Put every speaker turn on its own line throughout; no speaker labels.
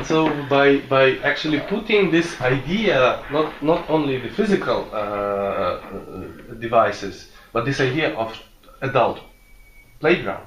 And so by actually putting this idea, not only the physical devices, but this idea of adult playground,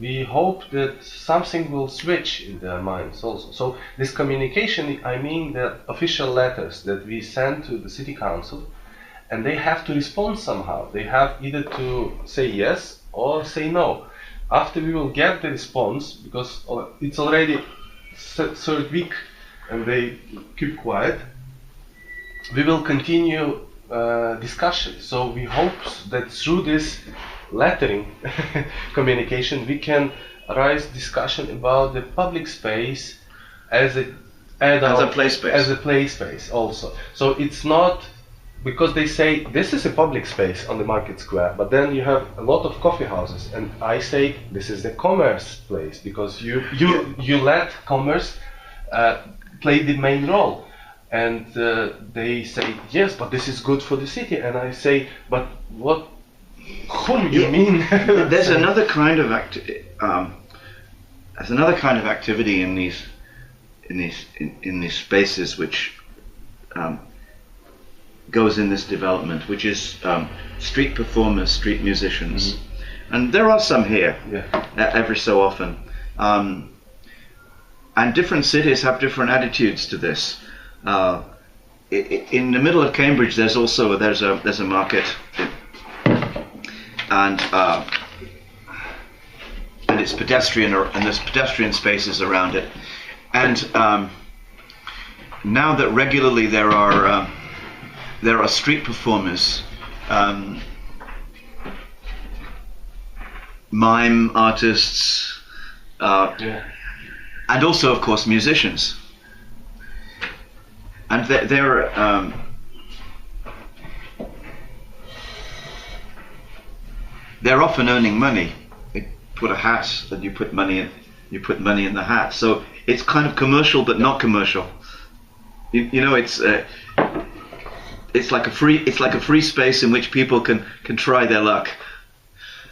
we hope that something will switch in their minds also. So this communication, I mean the official letters that we send to the city council, and they have to respond somehow. They have either to say yes or say no. After we will get the response, because it's already third week and they keep quiet, we will continue discussion. So we hope that through this lettering communication we can raise discussion about the public space as a play space also. So it's not because they say this is a public space on the market square, but then you have a lot of coffee houses, and I say this is the commerce place because you let commerce play the main role, and they say yes, but this is good for the city, and I say, but what? Whom you mean?
There's another kind of activity in these spaces which goes in this development, which is street performers, street musicians, and there are some here every so often, and different cities have different attitudes to this. In the middle of Cambridge, there's a market, and it's pedestrian, and there's pedestrian spaces around it, and now that regularly there are street performers, mime artists, and also, of course, musicians. And they're often earning money. They put a hat, and you put money in the hat. So it's kind of commercial, but not commercial. You know, it's like a free space in which people can try their luck.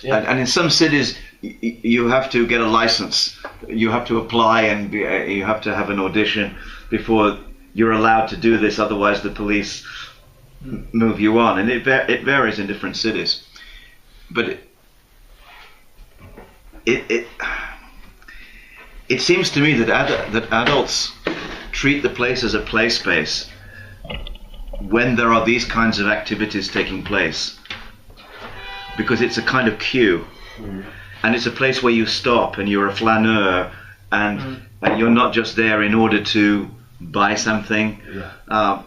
Yeah. And in some cities you have to get a license, you have to apply, and you have to have an audition before you're allowed to do this, otherwise the police move you on, and it varies in different cities. But it seems to me that adults treat the place as a play space when there are these kinds of activities taking place, because it's a kind of queue, and it's a place where you stop and you're a flaneur, and you're not just there in order to buy something. And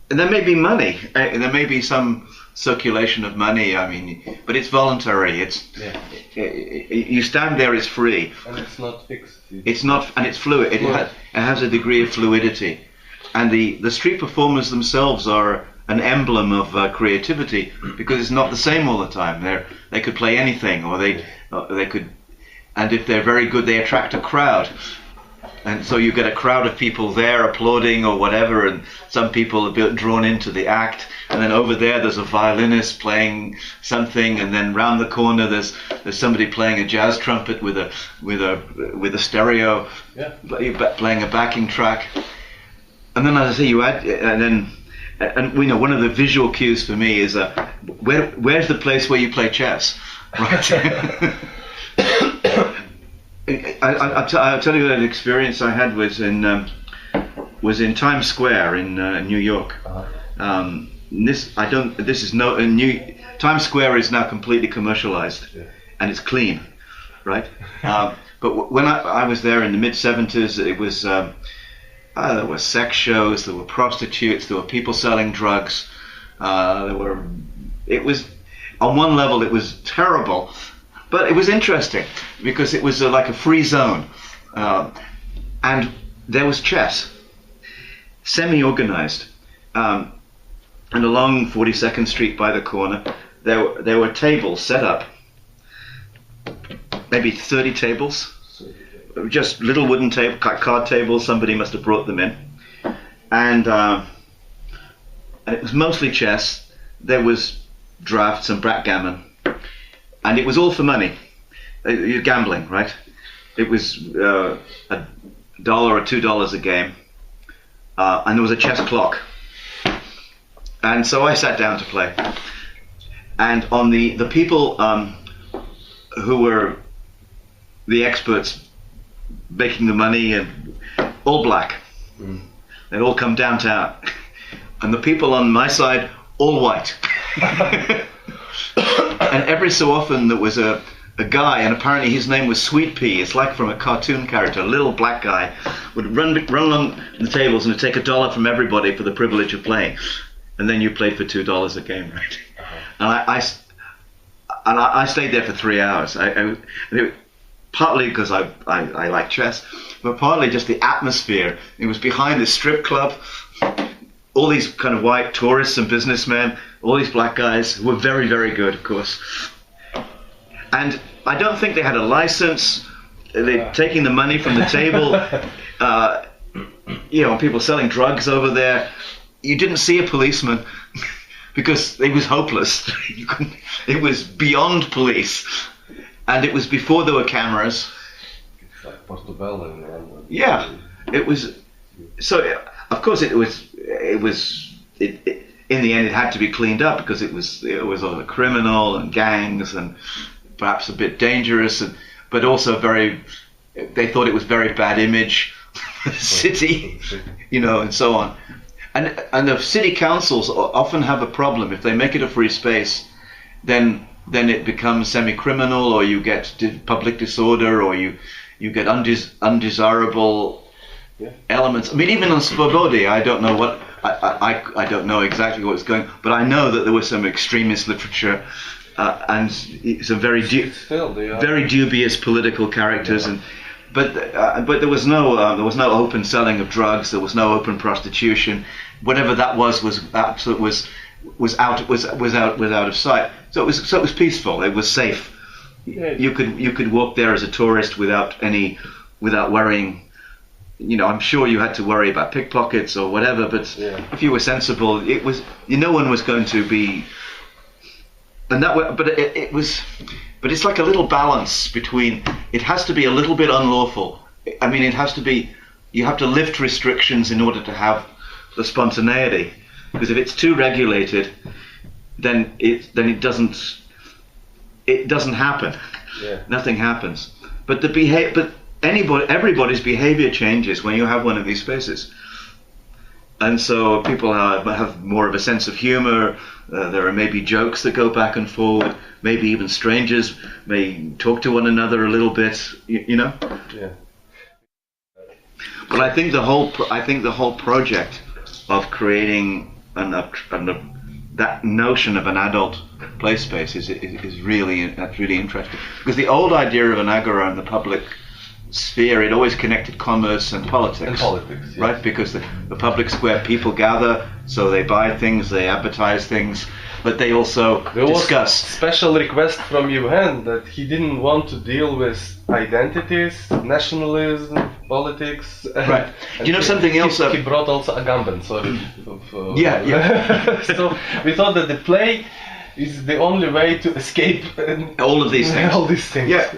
there may be money, and there may be some circulation of money, I mean, but it's voluntary. You stand there, it's free,
and it's not fixed.
It's not, and it's fluid. It has a degree of fluidity. And the street performers themselves are an emblem of creativity, because it's not the same all the time. They could play anything, or they could, and if they're very good, they attract a crowd. And so you get a crowd of people there applauding or whatever, and some people are drawn into the act. And then over there's a violinist playing something, and then round the corner there's somebody playing a jazz trumpet with a stereo, playing a backing track. And then, as I say, you add, and we know one of the visual cues for me is where's the place where you play chess, right? I'll tell you that an experience I had was in Times Square in New York. Times Square is now completely commercialized, and it's clean, right? But when I was there in the mid-70s, it was there were sex shows, there were prostitutes, there were people selling drugs. It was, on one level, it was terrible. But it was interesting because it was like a free zone, and there was chess, semi-organized, and along 42nd Street by the corner, there were tables set up, maybe 30 tables, just little wooden card tables. Somebody must have brought them in, and it was mostly chess. There was drafts and backgammon. And it was all for money. You're gambling, right? It was $1 or $2 a game, and there was a chess clock. And so I sat down to play. And on the people who were the experts making the money, and all black. They'd all come downtown. And the people on my side, all white. And every so often there was a guy, and apparently his name was Sweet Pea. It's like from a cartoon character. A little black guy would run along the tables and would take $1 from everybody for the privilege of playing. And then you played for $2 a game, right? And I stayed there for 3 hours. Partly because I like chess, but partly just the atmosphere. It was behind this strip club. All these kind of white tourists and businessmen, all these black guys who were very, very good, of course. And I don't think they had a license. They're taking the money from the table. People selling drugs over there. You didn't see a policeman because it was hopeless. It was beyond police. And it was before there were cameras.
It's like Portobello in London.
Yeah, it was. So, of course, in the end, it had to be cleaned up because it was all the criminal and gangs and perhaps a bit dangerous, but also they thought it was very bad image for the city, and so on. And the city councils often have a problem. If they make it a free space, then it becomes semi-criminal, or you get public disorder, or you get undesirable elements. I mean, even on Svobody, I don't know what I don't know exactly what's going, but I know that there was some extremist literature and some very dubious political characters, but there was no open selling of drugs. There was no open prostitution. Whatever that was out of sight. So it was peaceful. It was safe.
Yeah.
You could walk there as a tourist without worrying. I'm sure you had to worry about pickpockets or whatever, but if you were sensible, it was no one was going to be. And that, but it was, but it's like a little balance between. It has to be a little bit unlawful. I mean, it has to be. You have to lift restrictions in order to have the spontaneity, because if it's too regulated, then it doesn't happen.
Yeah.
Nothing happens. But everybody's behavior changes when you have one of these spaces. And so people have more of a sense of humor. There are maybe jokes that go back and forward. Maybe even strangers may talk to one another a little bit.
Yeah.
But I think the whole project of creating that notion of an adult play space is really interesting, because the old idea of an agora in the public sphere, it always connected commerce and politics.
Yes.
Right? Because the public square, people gather, so they buy things, they advertise things, but they also discuss.
Was special request from Johan that he didn't want to deal with identities, nationalism, politics.
Right. Do you know something else?
He brought also Agamben, sorry.
Yeah.
So we thought that the play is the only way to escape
all of these things.
All these things.
Yeah,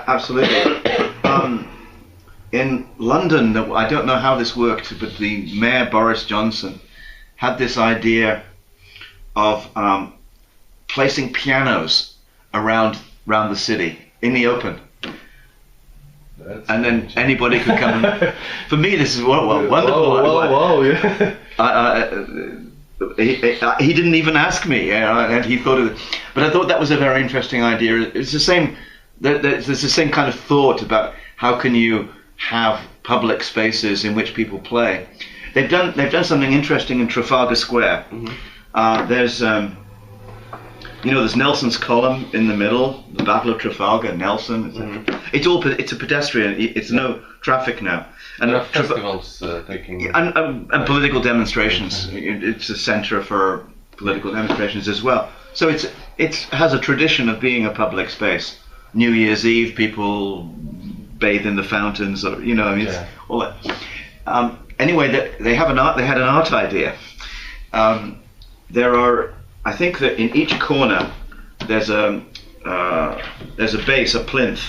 absolutely. In London, I don't know how this worked, but the Mayor Boris Johnson had this idea of placing pianos around the city in the open. And then anybody could come. For me, this is wonderful.
Wow, yeah.
He didn't even ask me, and he thought of it. But I thought that was a very interesting idea. It's the same. There's the same kind of thought about how can you have public spaces in which people play. They've done something interesting in Trafalgar Square. Mm-hmm. There's Nelson's column in the middle, the Battle of Trafalgar, Nelson. Mm-hmm. It's a pedestrian. It's no traffic now.
And festivals taking
and political demonstrations. It's a centre for political demonstrations as well. So it has a tradition of being a public space. New Year's Eve, people bathe in the fountains, or it's all that. Anyway, they had an art idea. There are, I think that in each corner there's a base, a plinth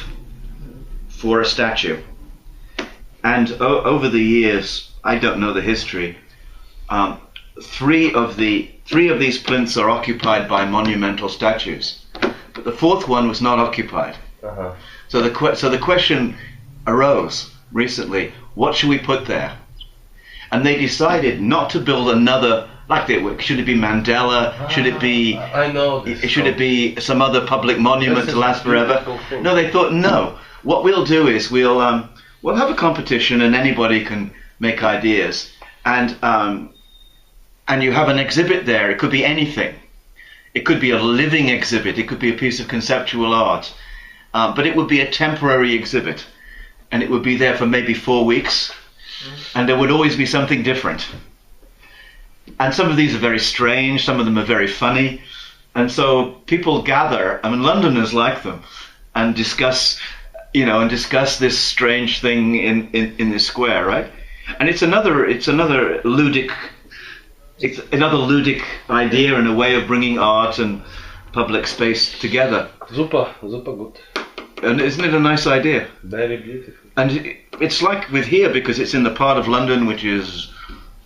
for a statue. And over the years, I don't know the history. Three of these plinths are occupied by monumental statues, but the fourth one was not occupied.
Uh-huh.
So the question arose recently: what should we put there? And they decided not to build another. Should it be Mandela? Should it be?
I know this.
Should it be some other public monument to last forever?
Thing.
No, they thought no. What we'll do is we'll have a competition, and anybody can make ideas, and you have an exhibit there. It could be anything. It could be a living exhibit. It could be a piece of conceptual art, but it would be a temporary exhibit, and it would be there for maybe 4 weeks, and there would always be something different. And some of these are very strange. Some of them are very funny, and so people gather. I mean, Londoners like them, and discuss this strange thing in this square, right? And it's another ludic idea and a way of bringing art and public space together.
Super good.
And isn't it a nice idea?
Very beautiful.
And it's like with here, because it's in the part of London which is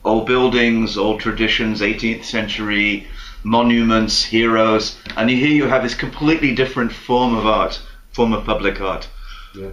old buildings, old traditions, 18th century monuments, heroes, and here you have this completely different form of art, form of public art.
Yeah.